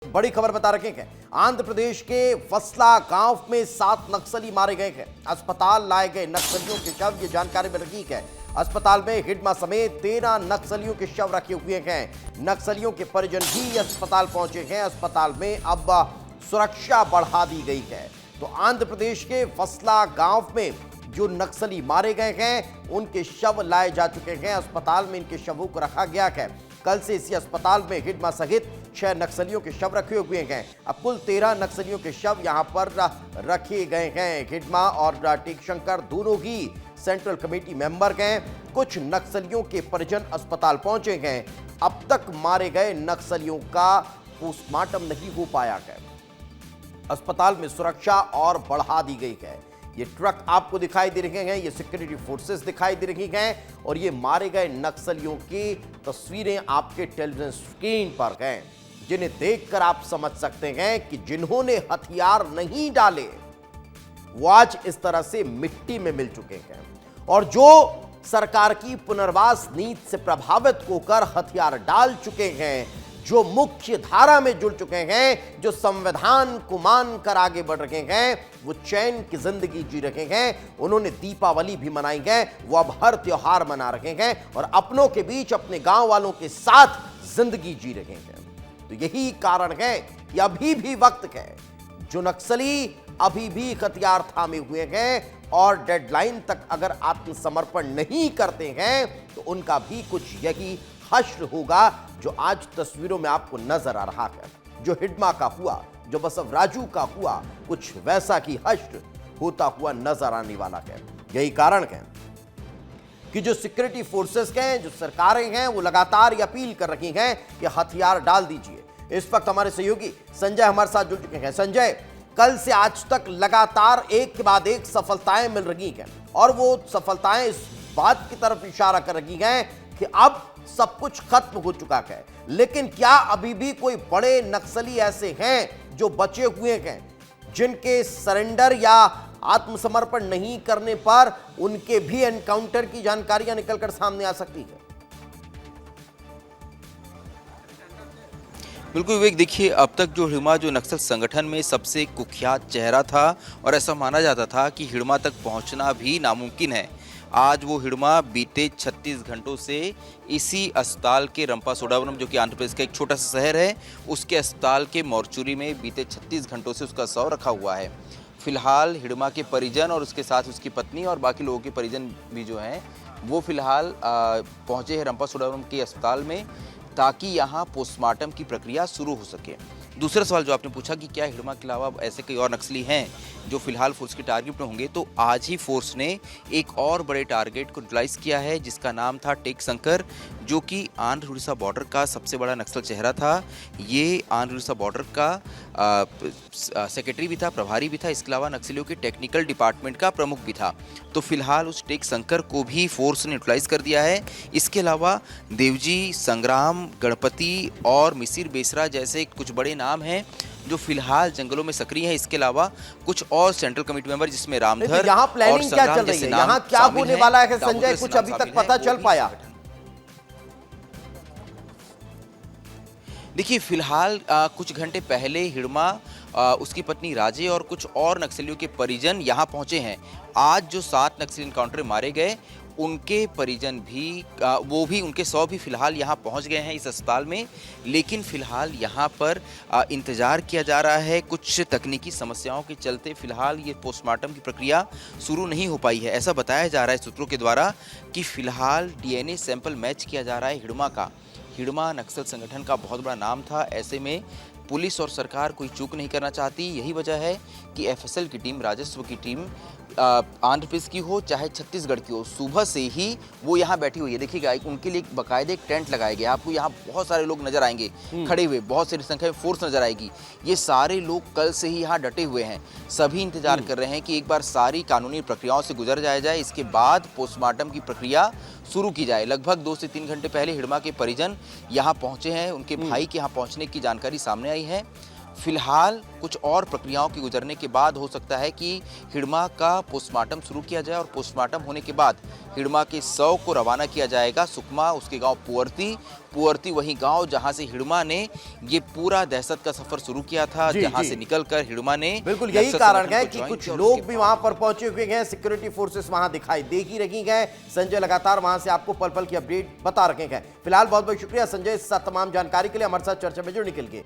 बड़ी खबर बता रखे हैं। आंध्र प्रदेश के फसला गांव में 7 नक्सली मारे गए हैं। अस्पताल लाए गए नक्सलियों के शव, ये जानकारी मिल रही है। अस्पताल में हिडमा समेत 13 नक्सलियों के शव रखे हुए हैं। नक्सलियों के परिजन भी अस्पताल पहुंचे हैं। अस्पताल में अब सुरक्षा बढ़ा दी गई है। तो आंध्र प्रदेश के फसला गांव में जो नक्सली मारे गए हैं उनके शव लाए जा चुके हैं। अस्पताल में इनके शवों को रखा गया है। कल से इसी अस्पताल में हिडमा सहित 6 नक्सलियों के शव रखे हुए हैं। अब कुल 13 नक्सलियों के शव यहां पर रखे गए हैं। हिडमा और टेकशंकर दोनों ही सेंट्रल कमेटी मेंबर हैं। कुछ नक्सलियों के परिजन अस्पताल पहुंचे हैं। अब तक मारे गए नक्सलियों का पोस्टमार्टम नहीं हो पाया है। अस्पताल में सुरक्षा और बढ़ा दी गई है। ये ट्रक आपको दिखाई दे रहे हैं, ये सिक्योरिटी फोर्सेस दिखाई दे रही हैं और ये मारे गए नक्सलियों की तस्वीरें आपके टेलीविजन स्क्रीन पर हैं, जिन्हें देखकर आप समझ सकते हैं कि जिन्होंने हथियार नहीं डाले वो आज इस तरह से मिट्टी में मिल चुके हैं और जो सरकार की पुनर्वास नीति से प्रभावित होकर हथियार डाल चुके हैं, जो मुख्य धारा में जुड़ चुके हैं, जो संविधान को मानकर आगे बढ़ रहे हैं, वो चैन की जिंदगी जी रहे हैं। उन्होंने दीपावली भी मनाई है, वो अब हर त्योहार मना रहे हैं और अपनों के बीच अपने गांव वालों के साथ जिंदगी जी रहे हैं। तो यही कारण है कि अभी भी वक्त है। जो नक्सली अभी भी हथियार थामे हुए हैं और डेडलाइन तक अगर आत्मसमर्पण नहीं करते हैं तो उनका भी कुछ यही हश्र होगा जो आज तस्वीरों में आपको नजर आ रहा है। जो हिडमा का हुआ, जो बसव राजू का हुआ, कुछ वैसा ही हश्र होता हुआ नजर आने वाला है। यही कारण है कि जो सिक्योरिटी फोर्सेस हैं, जो सरकारें हैं, वो लगातार ये अपील कर रही हैं कि हथियार डाल दीजिए। इस वक्त हमारे सहयोगी संजय हमारे साथ जुड़ चुके हैं। संजय, कल से आज तक लगातार एक के बाद एक सफलताएं मिल रही हैं और वो सफलताएं इस बात की तरफ इशारा कर रही हैं कि अब सब कुछ खत्म हो चुका है। लेकिन क्या अभी भी कोई बड़े नक्सली ऐसे हैं जो बचे हुए हैं, जिनके सरेंडर या आत्मसमर्पण नहीं करने पर उनके भी एनकाउंटर की जानकारियां निकलकर सामने आ सकती है? बिल्कुल विवेक, देखिए अब तक जो हिडमा जो नक्सल संगठन में सबसे कुख्यात चेहरा था और ऐसा माना जाता था कि हिडमा तक पहुंचना भी नामुमकिन है। आज वो हिडमा बीते 36 घंटों से इसी अस्पताल के रंपासोडावरम, जो कि आंध्र प्रदेश का एक छोटा सा शहर है, उसके अस्पताल के मॉर्चुरी में बीते 36 घंटों से उसका शव रखा हुआ है। फिलहाल हिडमा के परिजन और उसके साथ उसकी पत्नी और बाकी लोगों के परिजन भी जो हैं वो फिलहाल पहुँचे हैं रंपासोडावरम के अस्पताल में, ताकि यहाँ पोस्टमार्टम की प्रक्रिया शुरू हो सके। दूसरा सवाल जो आपने पूछा कि क्या हिडमा के अलावा ऐसे कई और नक्सली हैं जो फिलहाल फोर्स के टारगेट में होंगे, तो आज ही फोर्स ने एक और बड़े टारगेट को न्यूट्रलाइज किया है, जिसका नाम था टेकशंकर, जो कि आंध्र उड़ीसा बॉर्डर का सबसे बड़ा नक्सल चेहरा था। ये आंध्र उड़ीसा बॉर्डर का सेक्रेटरी भी था, प्रभारी भी था, इसके अलावा नक्सलियों के टेक्निकल डिपार्टमेंट का प्रमुख भी था। तो फिलहाल उस टेकशंकर को भी फोर्स ने न्यूट्रलाइज कर दिया है। इसके अलावा देवजी, संग्राम, गणपति और मिसिर बेसरा जैसे कुछ बड़े नाम हैं जो फिलहाल जंगलों में सक्रिय हैं। इसके अलावा कुछ और सेंट्रल कमेटी मेंबर जिसमें रामधर यहाँ प्लानिंग क्या चल रही है, यहाँ क्या होने वाला है संजय, कुछ अभी तक पता चल पाया? देखिए फिलहाल कुछ घंटे पहले हिडमा, उसकी पत्नी राजे और कुछ और नक्सलियों के परिजन यहाँ पहुँचे हैं। आज जो 7 नक्सली इनकाउंटर मारे गए, उनके परिजन भी उनके शव भी फिलहाल यहाँ पहुँच गए हैं इस अस्पताल में। लेकिन फिलहाल यहाँ पर इंतज़ार किया जा रहा है। कुछ तकनीकी समस्याओं के चलते फिलहाल ये पोस्टमार्टम की प्रक्रिया शुरू नहीं हो पाई है। ऐसा बताया जा रहा है सूत्रों के द्वारा कि फिलहाल DNA सैंपल मैच किया जा रहा है हिडमा का। हिडमा नक्सल संगठन का बहुत बड़ा नाम था, ऐसे में पुलिस और सरकार कोई चूक नहीं करना चाहती। यही वजह है कि FSL की टीम, राजस्व की टीम, आंध्र प्रदेश की हो चाहे छत्तीसगढ़ की हो, सुबह से ही वो यहाँ बैठी हुई है। देखिएगा, उनके लिए बाकायदे एक टेंट लगाया गया। आपको यहाँ बहुत सारे लोग नजर आएंगे खड़े हुए, बहुत सारी संख्या में फोर्स नजर आएगी। ये सारे लोग कल से ही यहाँ डटे हुए हैं। सभी इंतजार कर रहे हैं कि एक बार सारी कानूनी प्रक्रियाओं से गुजर जाया जाए, इसके बाद पोस्टमार्टम की प्रक्रिया शुरू की जाए। लगभग 2 से 3 घंटे पहले हिडमा के परिजन यहाँ पहुँचे हैं। उनके भाई के यहाँ पहुँचने की जानकारी सामने आई है। फिलहाल कुछ और प्रक्रियाओं के गुजरने के बाद हो सकता है कि हिडमा का पोस्टमार्टम शुरू किया जाए और पोस्टमार्टम होने के बाद हिडमा के शव को रवाना किया जाएगा सुकमा, उसके गांव पुअर्ती वही गांव जहां से हिडमा ने ये पूरा दहशत का सफर शुरू किया था, जहां से निकलकर हिडमा ने बिल्कुल यही कारण है कि कुछ लोग भी वहां पर पहुंचे हुए हैं, सिक्योरिटी फोर्सेस वहां दिखाई दे ही रही हैं। संजय लगातार वहां से आपको पल पल की अपडेट बता रहे हैं। फिलहाल बहुत बहुत शुक्रिया संजय, इस तमाम जानकारी के लिए हमारे साथ चर्चा में जुड़ने के लिए।